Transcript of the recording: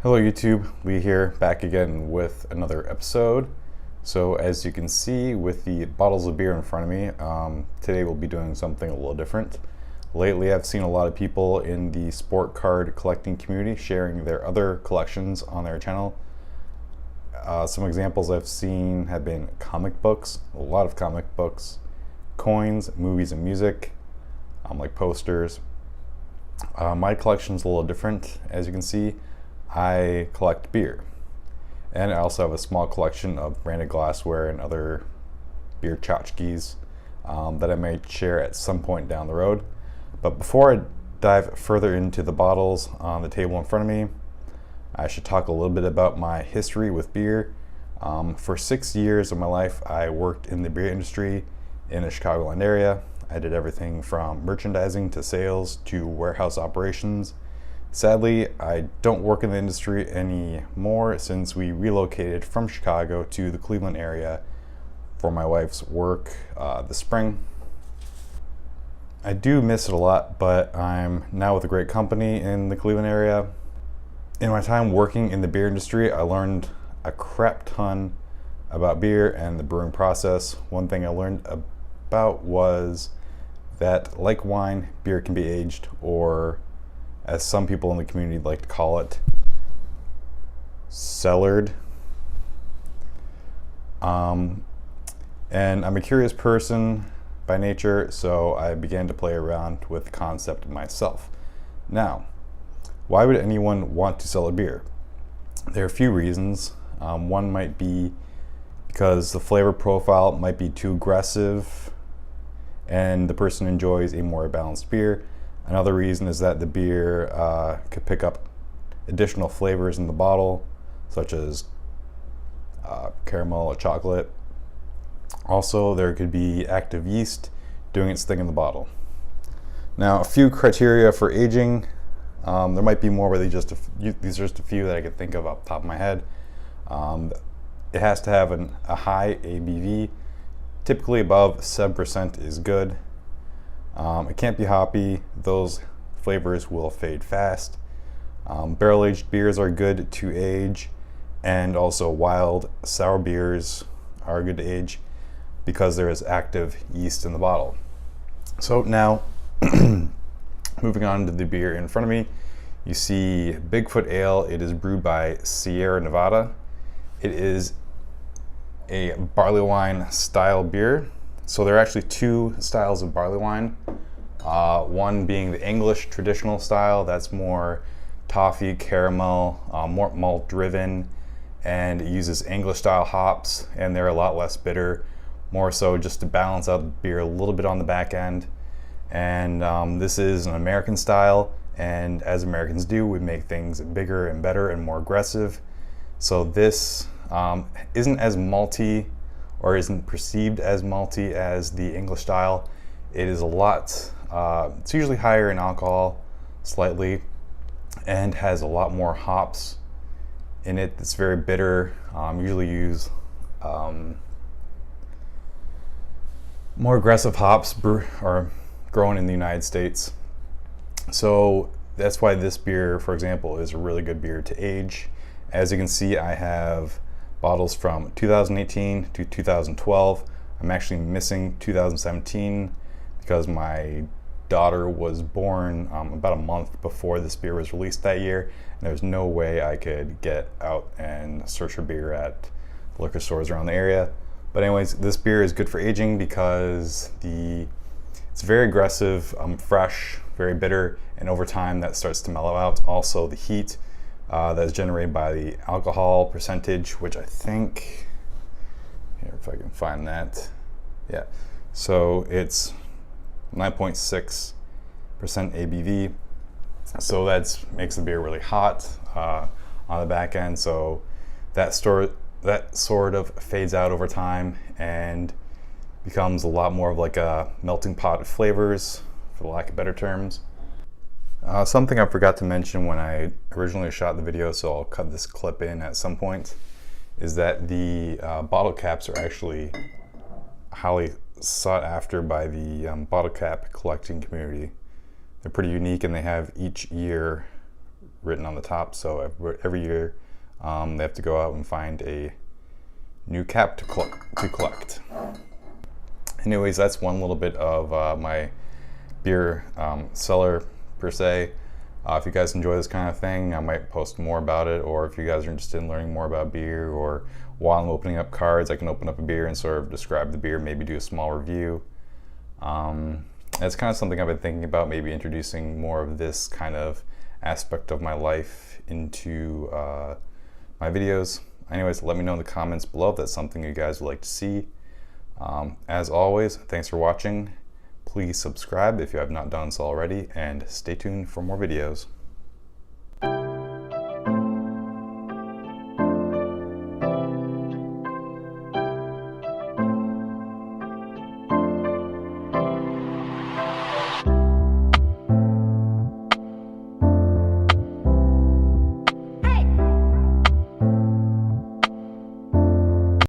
Hello YouTube, Lee here, back again with another episode. So as you can see with the bottles of beer in front of me, today we'll be doing something a little different. Lately I've seen a lot of people in the sport card collecting community sharing their other collections on their channel. Some examples I've seen have been comic books, a lot of comic books, coins, movies and music, like posters. My collection's a little different, as you can see. I collect beer, and I also have a small collection of branded glassware and other beer tchotchkes that I may share at some point down the road. But before I dive further into the bottles on the table in front of me, I should talk a little bit about my history with beer. For 6 years of my life, I worked in the beer industry in the Chicagoland area. I did everything from merchandising to sales to warehouse operations. Sadly, I don't work in the industry anymore since we relocated from Chicago to the Cleveland area for my wife's work this spring. I do miss it a lot, but I'm now with a great company in the Cleveland area. In my time working in the beer industry, I learned a crap ton about beer and the brewing process. One thing I learned about was that, like wine, beer can be aged, or as some people in the community like to call it, cellared. And I'm a curious person by nature, so I began to play around with the concept myself. Now, why would anyone want to sell a beer? There are a few reasons. One might be because the flavor profile might be too aggressive and the person enjoys a more balanced beer. Another reason is that the beer could pick up additional flavors in the bottle, such as caramel or chocolate. Also, there could be active yeast doing its thing in the bottle. Now, a few criteria for aging. There might be more, but these are just a few that I could think of off the top of my head. It has to have a high ABV. Typically above 7% is good. It can't be hoppy. Those flavors will fade fast. Barrel-aged beers are good to age, and also wild sour beers are good to age because there is active yeast in the bottle. So now, moving on to the beer in front of me, you see Bigfoot Ale. It is brewed by Sierra Nevada. It is a barley wine style beer. So there are actually two styles of barley wine. One being the English traditional style, that's more toffee, caramel, more malt driven, and it uses English style hops, and they're a lot less bitter, more so just to balance out the beer a little bit on the back end. And this is an American style, and as Americans do, we make things bigger and better and more aggressive. So this isn't as malty, or isn't perceived as malty as the English style. It is a lot, it's usually higher in alcohol, slightly, and has a lot more hops in it. It's very bitter. Usually use more aggressive hops are grown in the United States. So that's why this beer, for example, is a really good beer to age. As you can see, I have bottles from 2018 to 2012. I'm actually missing 2017 because my daughter was born about a month before this beer was released that year, and there's no way I could get out and search for beer at liquor stores around the area. But anyways, this beer is good for aging because it's very aggressive, fresh, very bitter, and over time that starts to mellow out. Also, the heat that is generated by the alcohol percentage, which I think, here if I can find that, yeah, so it's 9.6% ABV, so that makes the beer really hot on the back end. So that sort of fades out over time and becomes a lot more of like a melting pot of flavors, for the lack of better terms. Something I forgot to mention when I originally shot the video, so I'll cut this clip in at some point, is that the bottle caps are actually highly sought after by the bottle cap collecting community. They're pretty unique, and they have each year written on the top. So every year they have to go out and find a new cap to collect. Anyways, that's one little bit of my beer cellar per se. If you guys enjoy this kind of thing, I might post more about it, or if you guys are interested in learning more about beer, or while I'm opening up cards, I can open up a beer and sort of describe the beer, maybe do a small review. That's kind of something I've been thinking about, maybe introducing more of this kind of aspect of my life into my videos. Anyways, let me know in the comments below if that's something you guys would like to see. As always, thanks for watching. Please subscribe if you have not done so already, and stay tuned for more videos.